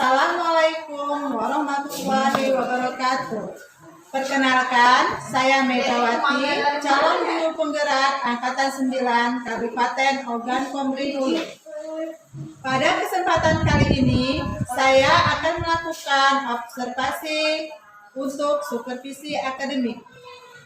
Assalamualaikum warahmatullahi wabarakatuh. Perkenalkan, saya Megawati, calon guru penggerak Angkatan 9 Kabupaten Ogan Komering Ulu. Pada kesempatan kali ini, saya akan melakukan observasi untuk supervisi akademik.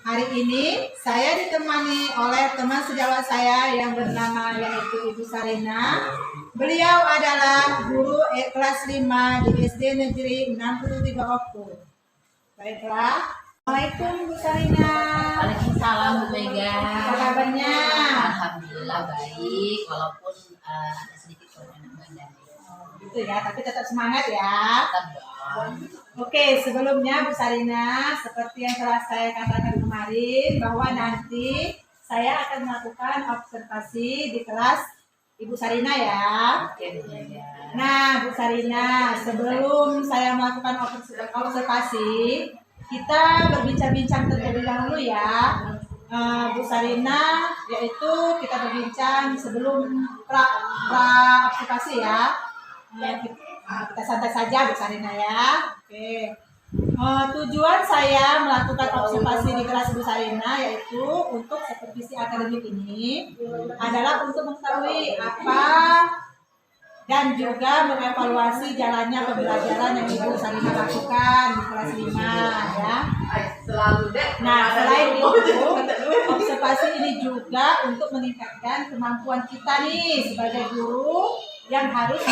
Hari ini saya ditemani oleh teman sejawat saya yang bernama yaitu Ibu Sarina. Beliau adalah guru kelas 5 di SD Negeri 63 Okto. Baiklah, Assalamualaikum Bu Sarina. Waalaikumsalam Bu Mega. Apa kabarnya? Alhamdulillah baik, walaupun ada sedikit kelainan badan. Gitu ya, tapi tetap semangat ya. Tetap dong. Oke, sebelumnya Bu Sarina, seperti yang telah saya katakan kemarin, bahwa nanti saya akan melakukan observasi di kelas Ibu Sarina ya. Oke Bu Mega. Nah, Bu Sarina, sebelum saya melakukan observasi, kita berbincang-bincang terlebih dahulu ya. Bu Sarina, yaitu kita berbincang sebelum pra observasi ya. Kita santai saja Bu Sarina ya. Oke. Tujuan saya melakukan observasi di kelas Bu Sarina yaitu untuk supervisi akademik ini adalah untuk mengetahui apa dan juga mengevaluasi jalannya pembelajaran yang Ibu Sarina lakukan di kelas 5 ya. Nah, selain itu, observasi ini juga untuk meningkatkan kemampuan kita nih sebagai guru yang harus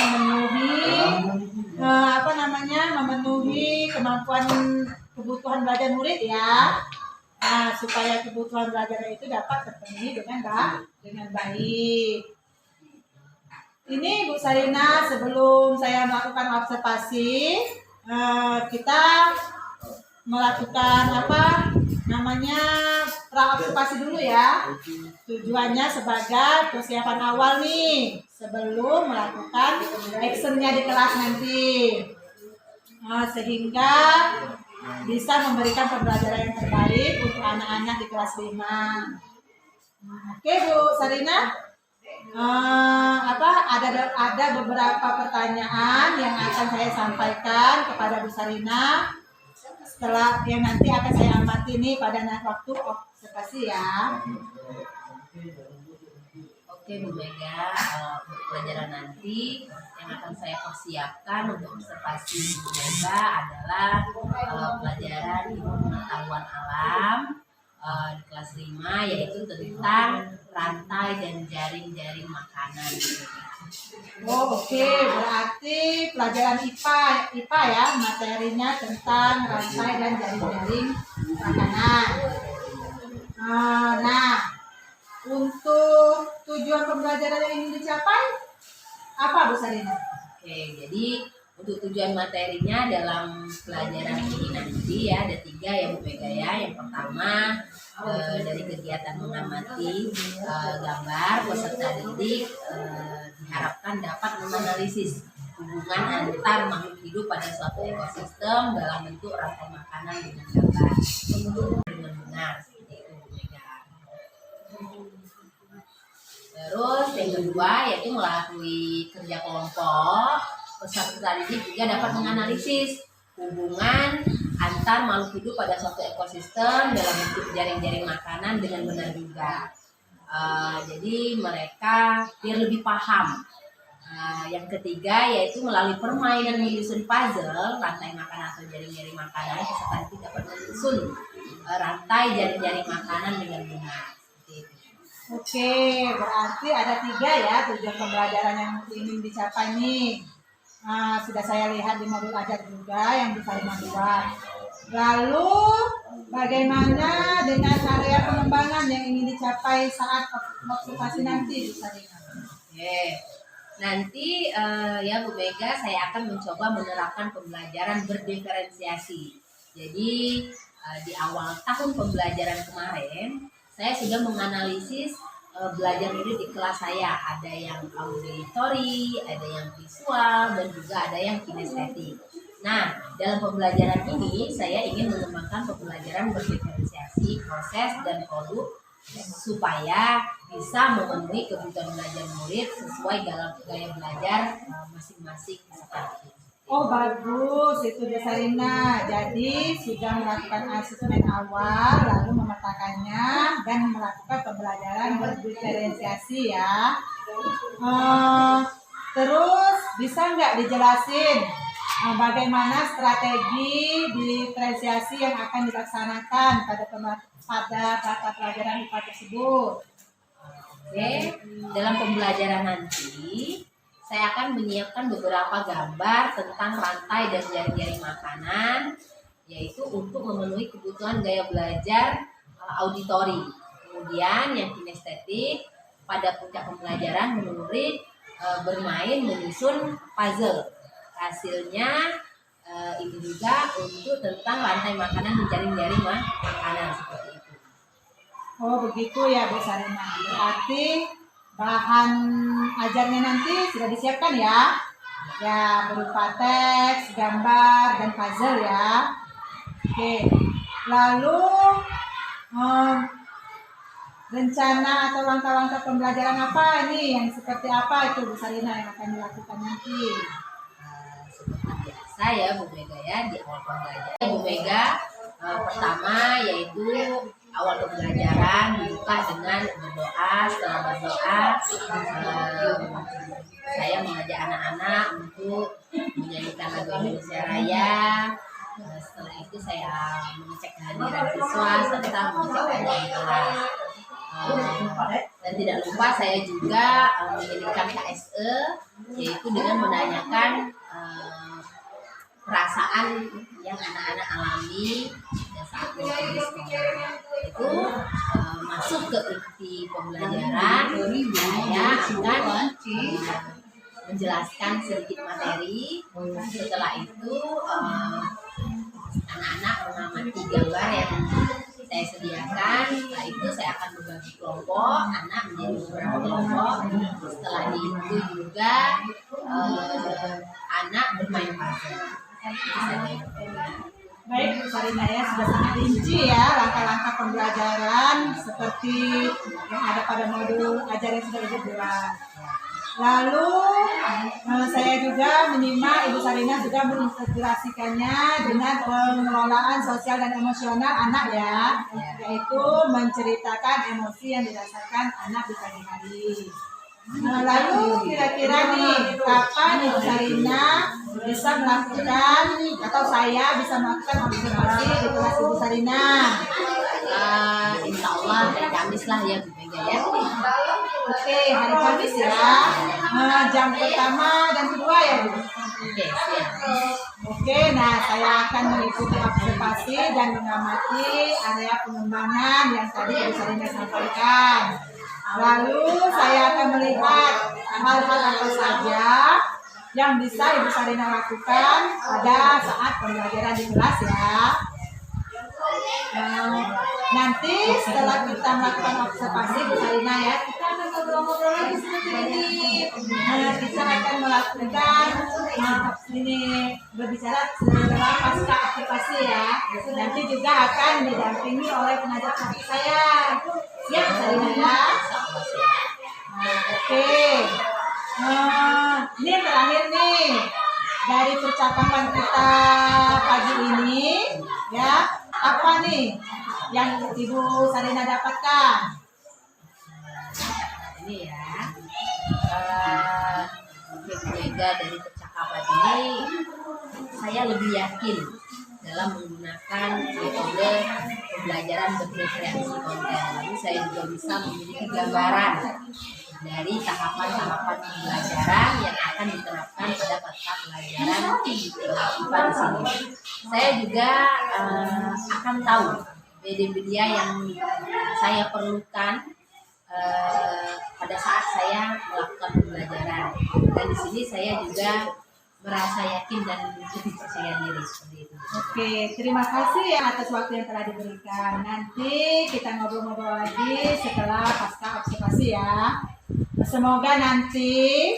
memenuhi kemampuan kebutuhan belajar murid ya. Nah, supaya kebutuhan belajar itu dapat terpenuhi dengan baik. Ini Bu Sarina, sebelum saya melakukan observasi, kita melakukan pra-observasi dulu ya. Tujuannya sebagai persiapan awal nih sebelum melakukan actionnya di kelas nanti, sehingga bisa memberikan pembelajaran yang terbaik untuk anak-anak di kelas 5. Oke Bu Sarina, ada beberapa pertanyaan yang akan saya sampaikan kepada Bu Sarina setelah yang nanti akan saya amati nih pada waktu observasi ya. Oke Bu Mega, untuk pelajaran nanti yang akan saya persiapkan untuk observasi Bu Mega adalah pelajaran ilmu pengetahuan alam di kelas 5, yaitu tentang rantai dan jaring-jaring makanan. Oh, oke. Berarti pelajaran IPA ya, materinya tentang rantai dan jaring-jaring makanan. Nah, untuk tujuan pembelajaran yang ingin dicapai apa Bu Sarina? Oke, jadi untuk tujuan materinya dalam pelajaran ini nanti ya ada 3 ya Bu Mega ya. Yang pertama dari kegiatan mengamati gambar peserta didik diharapkan dapat menganalisis hubungan antar makhluk hidup pada suatu ekosistem dalam bentuk rantai makanan dengan gambar dengan benar, seperti itu Bu Mega. Terus yang kedua yaitu melalui kerja kelompok, peserta didik juga dapat menganalisis hubungan antar makhluk hidup pada suatu ekosistem dalam bentuk jaring-jaring makanan dengan benar juga. Jadi mereka biar lebih paham. Yang ketiga yaitu melalui permainan menyusun puzzle rantai makanan atau jaring-jaring makanan, peserta didik dapat menyusun rantai jaring-jaring makanan dengan benar. Oke, berarti ada 3 ya tujuan pembelajaran yang ingin dicapai nih. Sudah saya lihat di modul ajar juga yang bisa dibuat. Lalu bagaimana dengan area pengembangan yang ingin dicapai saat observasi nanti, Bu Sarina? Oke, nanti ya Bu Mega, saya akan mencoba menerapkan pembelajaran berdiferensiasi. Jadi di awal tahun pembelajaran kemarin, saya sudah menganalisis belajar ini di kelas saya. Ada yang auditory, ada yang visual, dan juga ada yang kinestetik. Nah, dalam pembelajaran ini saya ingin mengembangkan pembelajaran berdiferensiasi proses dan produk supaya bisa memenuhi kebutuhan belajar murid sesuai dalam gaya belajar masing-masing seperti itu. Oh bagus itu Bu Sarina. Jadi sudah melakukan asesmen awal, lalu memetakannya dan melakukan pembelajaran berdiferensiasi ya. Terus bisa nggak dijelasin bagaimana strategi diferensiasi yang akan dilaksanakan pada mata pelajaran IPA tersebut? Oke, dalam pembelajaran nanti saya akan menyiapkan beberapa gambar tentang rantai dan jaring-jaring makanan, yaitu untuk memenuhi kebutuhan gaya belajar auditori. Kemudian yang kinestetik, pada puncak pembelajaran murid bermain menyusun puzzle. Hasilnya itu juga untuk tentang rantai makanan dan jaring-jaring makanan seperti itu. Oh begitu ya Bu Sarina. Berarti bahan ajarnya nanti sudah disiapkan ya? Ya berupa teks, gambar, dan puzzle ya. Oke. Lalu rencana atau langkah-langkah pembelajaran apa nih? Yang seperti apa itu Bu Sarina yang akan dilakukan nanti? Seperti biasa ya Bu Mega ya, di awal pembelajaran Bu Mega pertama yaitu awal pembelajaran dibuka dengan berdoa. Setelah berdoa saya mengajak anak-anak untuk menyanyikan lagu Indonesia Raya. Setelah itu saya mengecek kehadiran siswa serta mengecek kehadiran kelas. Dan tidak lupa saya juga menjadikan KSE, yaitu dengan menanyakan perasaan yang anak-anak alami dan saat menulis itu masuk ke inti pembelajaran. Saya akan menjelaskan sedikit materi. Setelah itu anak-anak mengamati gambar yang saya sediakan. Setelah itu saya akan berbagi kelompok, anak menjadi beberapa kelompok. Setelah itu juga anak bermain puzzle. Baik Bu Sarina ya, sudah sangat rinci ya langkah-langkah pembelajaran seperti yang ada pada modul ajar yang sudah Ibu buat. Lalu saya juga menyimak Ibu Sarina juga mengintegrasikannya dengan pengelolaan sosial dan emosional anak ya, yaitu menceritakan emosi yang dirasakan anak di pagi hari. Lalu kira-kira nih kapan Ibu Sarina bisa melakukan atau saya bisa melakukan observasi di kelas Ibu Sarina? Insya Allah hari Kamis lah ya Bu Mega ya. Oke, hari Kamis ya. Jam pertama dan kedua ya Bu. Oke, siap. Oke, nah saya akan mengikuti observasi dan mengamati area pengembangan yang tadi Ibu Sarina sampaikan. Lalu saya akan melihat hal-hal apa saja yang bisa Ibu Sarina lakukan pada saat pembelajaran di kelas ya. Nanti setelah kita melakukan observasi Bu Sarina ya, kita akan ngobrol-ngobrol lagi seperti ini. Kita akan melakukan ini berbicara setelah pasca observasi ya. Nanti juga akan didampingi oleh pengajar praktik saya. Siap Bu Sarina ya. Oke. Ini yang terakhir nih dari percakapan kita pagi ini ya, apa nih yang Ibu Sarina dapatkan? Ini ya, Bu Mega, dari percakapan ini saya lebih yakin dalam menggunakan metode pembelajaran berdiferensiasi konten. Lalu saya juga bisa memiliki gambaran dari tahapan-tahapan pembelajaran yang akan diterapkan pada mata pelajaran IPA di sini. Saya juga akan tahu media yang saya perlukan pada saat saya melakukan pembelajaran. Dan di sini saya juga merasa yakin dan lebih percaya diri seperti itu. Oke, terima kasih ya atas waktu yang telah diberikan. Nanti kita ngobrol-ngobrol lagi setelah pasca observasi ya. Semoga nanti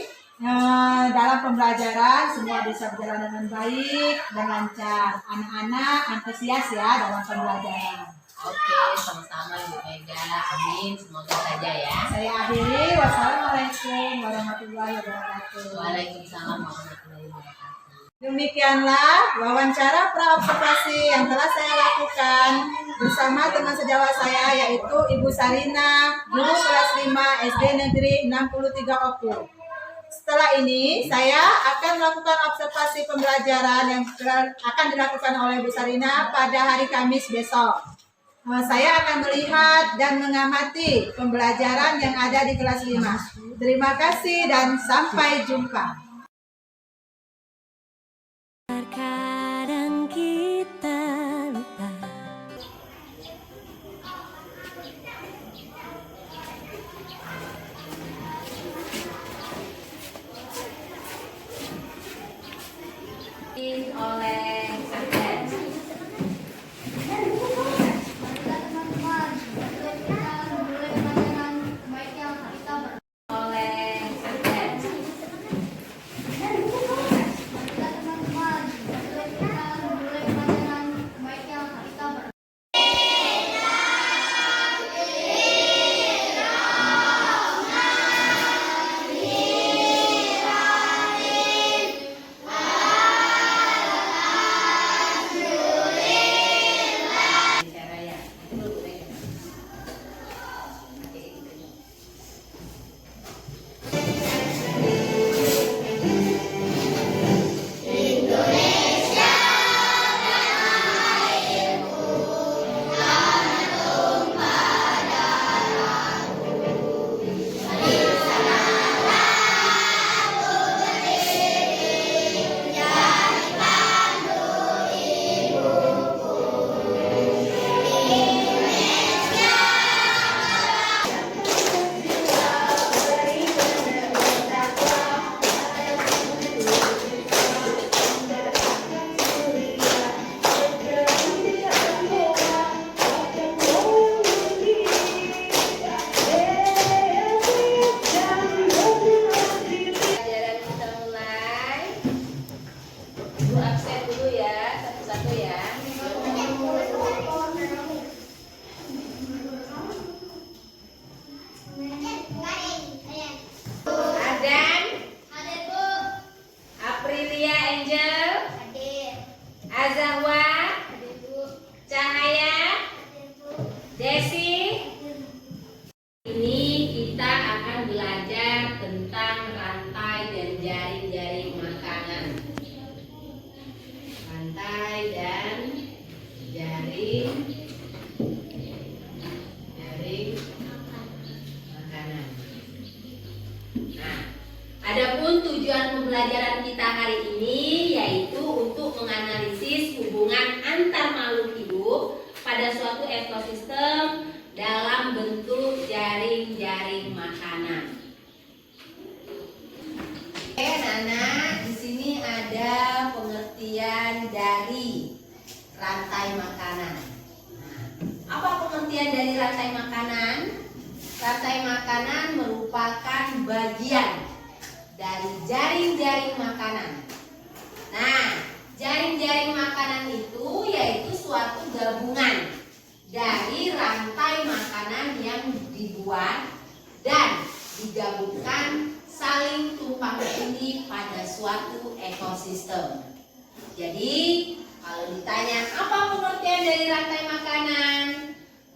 dalam pembelajaran semua bisa berjalan dengan baik dan lancar. Anak-anak antusias ya dalam pembelajaran. Oke, sama-sama Ibu Mega. Amin. Semoga saja ya. Saya akhiri. Wassalamualaikum warahmatullahi wabarakatuh. Waalaikumsalam warahmatullahi wabarakatuh. Demikianlah wawancara praobservasi yang telah saya lakukan bersama teman sejawat saya yaitu Ibu Sarina, guru kelas 5 SD Negeri 63 Oku. Setelah ini saya akan melakukan observasi pembelajaran yang akan dilakukan oleh Bu Sarina pada hari Kamis besok. Saya akan melihat dan mengamati pembelajaran yang ada di kelas 5. Terima kasih dan sampai jumpa. Terkadang kita lupa. Oleh Sarjan. Oleh Sarjan. Cara ya. Itu dulu, Bu Mega. Oke, gitu. Pelajaran kita mulai. Bu absen dulu ya, satu-satu ya. Adan, Aprilia Angel, Azahwa, Cahaya, Desi. Ini kita akan belajar tentang rantai dan jaring-jaring makanan. Rantai dan jaring makanan. Nah, adapun tujuan pembelajaran kita hari ini yaitu untuk menganalisis hubungan antar makhluk hidup pada suatu ekosistem dalam bentuk jaring-jaring makanan. Oke, Nana, di sini ada pengertian dari rantai makanan. Nah, apa pengertian dari rantai makanan? Rantai makanan merupakan bagian dari jaring-jaring makanan. Nah, jaring-jaring makanan itu yaitu suatu gabungan dari rantai makanan yang dibuat dan digabungkan saling tumpang tindih pada suatu ekosistem. Jadi, kalau ditanya apa pengertian dari rantai makanan?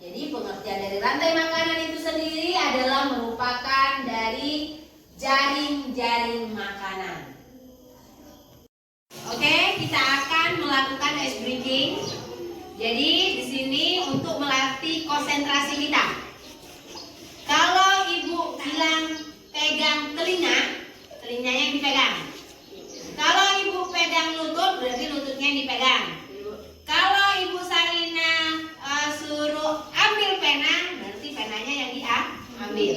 Jadi, pengertian dari rantai makanan itu sendiri adalah merupakan dari jaring-jaring makanan. Oke, kita akan melakukan ice breaking. Jadi, di sini untuk melatih konsentrasi kita. Kalau ibu bilang pegang telinga, telinganya yang dipegang. Kalau ibu pegang lutut, berarti lututnya yang dipegang. Kalau ibu Sarina suruh ambil pena, berarti penanya yang diambil.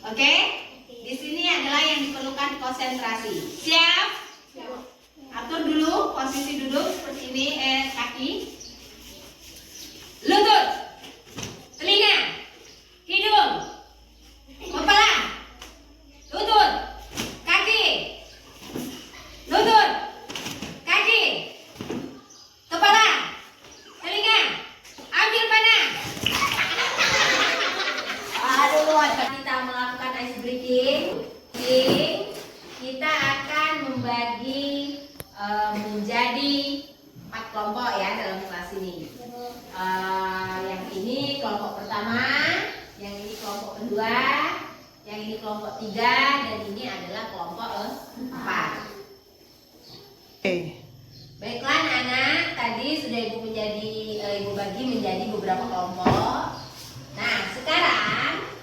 Oke? Di sini adalah yang diperlukan konsentrasi. Siap? Atur dulu posisi duduk seperti ini, kaki. Lutut, telinga, hidung, kepala, lutut, kaki, lutut, kaki, kepala, telinga, ambil panah. Aduh, kita melakukan ice breaking. Kita akan kelompok ya dalam kelas ini. Yang ini kelompok pertama, yang ini kelompok kedua, yang ini kelompok 3, dan ini adalah kelompok 4. Baiklah anak-anak, tadi sudah ibu bagi menjadi beberapa kelompok. Nah, sekarang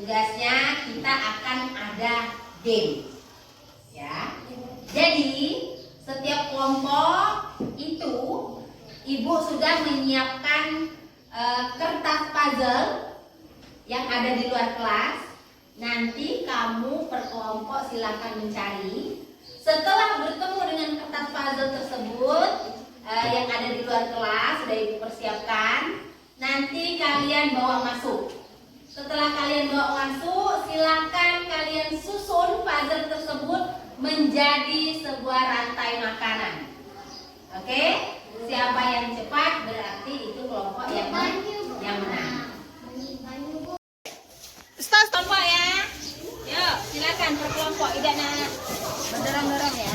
tugasnya kita akan ada game. Ya. Jadi, setiap kelompok itu ibu sudah menyiapkan kertas puzzle yang ada di luar kelas. Nanti kamu per kelompok silakan mencari. Setelah bertemu dengan kertas puzzle tersebut yang ada di luar kelas, sudah ibu persiapkan, nanti kalian bawa masuk. Setelah kalian bawa masuk, silakan kalian susun puzzle tersebut menjadi sebuah rantai makanan. Oke? Siapa yang cepat berarti itu kelompok yang menang. Start kelompok ya. Yuk, silakan per kelompok. Tidak nak mendorong-dorong ya.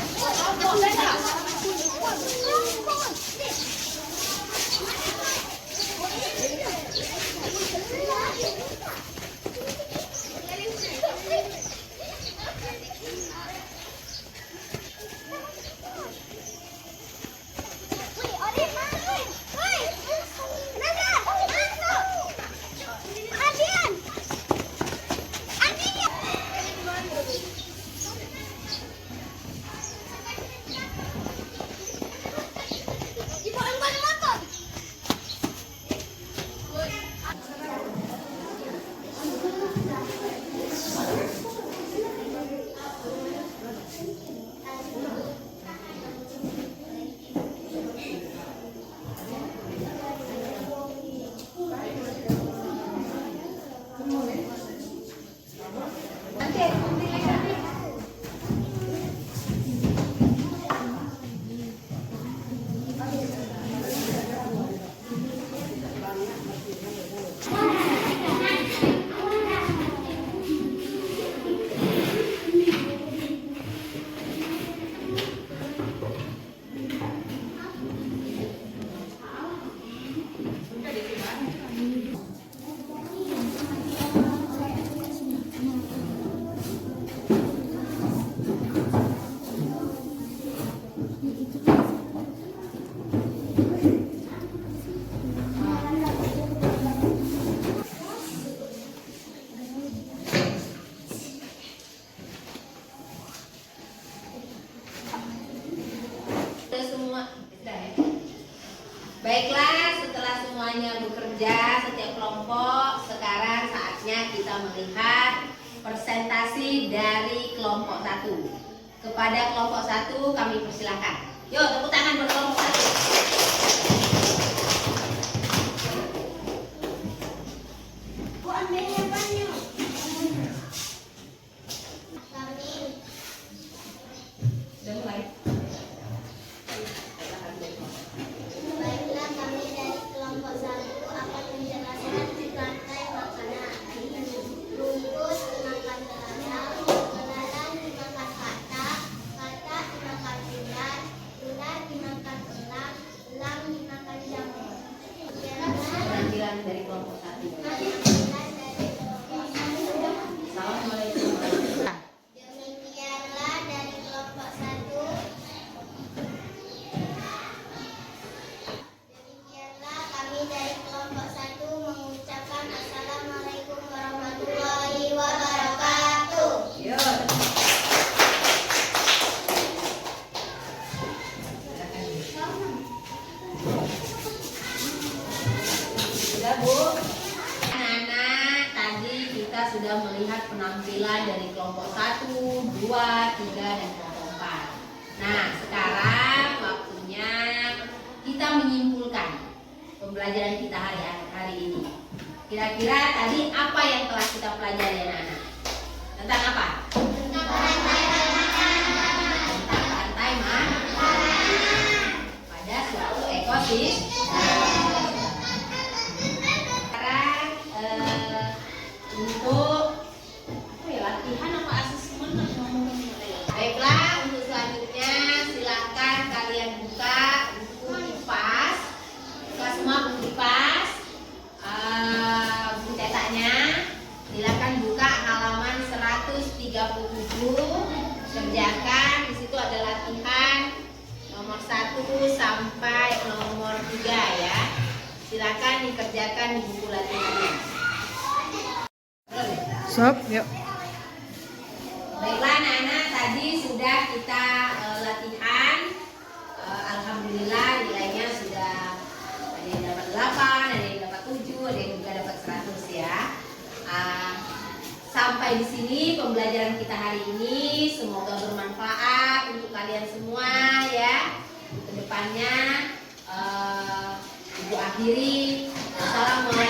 Baiklah, setelah semuanya bekerja, setiap kelompok, sekarang saatnya kita melihat presentasi dari kelompok 1. Kepada kelompok 1 kami persilakan. Yuk, tepuk tangan buat kelompok 1. Sudah mulai. Baiklah, kami dari kelompok 1 akan menjelaskan rantai makanan. Rumput dimakan belalang, belalang dimakan katak, katak dimakan ular, ular dimakan elang, elang dimakan jamur. Penampilan dari kelompok 1. Penampilan dari kelompok 1. Assalamualaikum. Demikianlah dari kelompok 1. Demikianlah kami dari kelompok 1 mengucapkan Assalamualaikum warahmatullahi wabarakatuh. Yuk. Sudah Bu? Anak-anak, tadi kita sudah melihat penampilan dari kelompok 1, 2, 3, dan kelompok 4. Nah, sekarang waktunya kita menyimpulkan pembelajaran kita hari ini. Kira-kira tadi apa yang telah kita pelajari anak-anak? Tentang apa? Tentang rantai makanan pada suatu ekosistem. Sekarang untuk apa ya, latihan apa asesmen ngomongin. Baiklah, untuk selanjutnya silakan kalian buka buku IPA kerjakan di buku latihannya. Sob, yuk. Baiklah anak-anak, tadi sudah kita latihan. Alhamdulillah nilainya sudah ada yang dapat 8, ada yang dapat 7, ada yang juga dapat 100 ya. Sampai di sini pembelajaran kita hari ini, semoga bermanfaat untuk kalian semua ya. Kedepannya Ibu akhiri. Assalamualaikum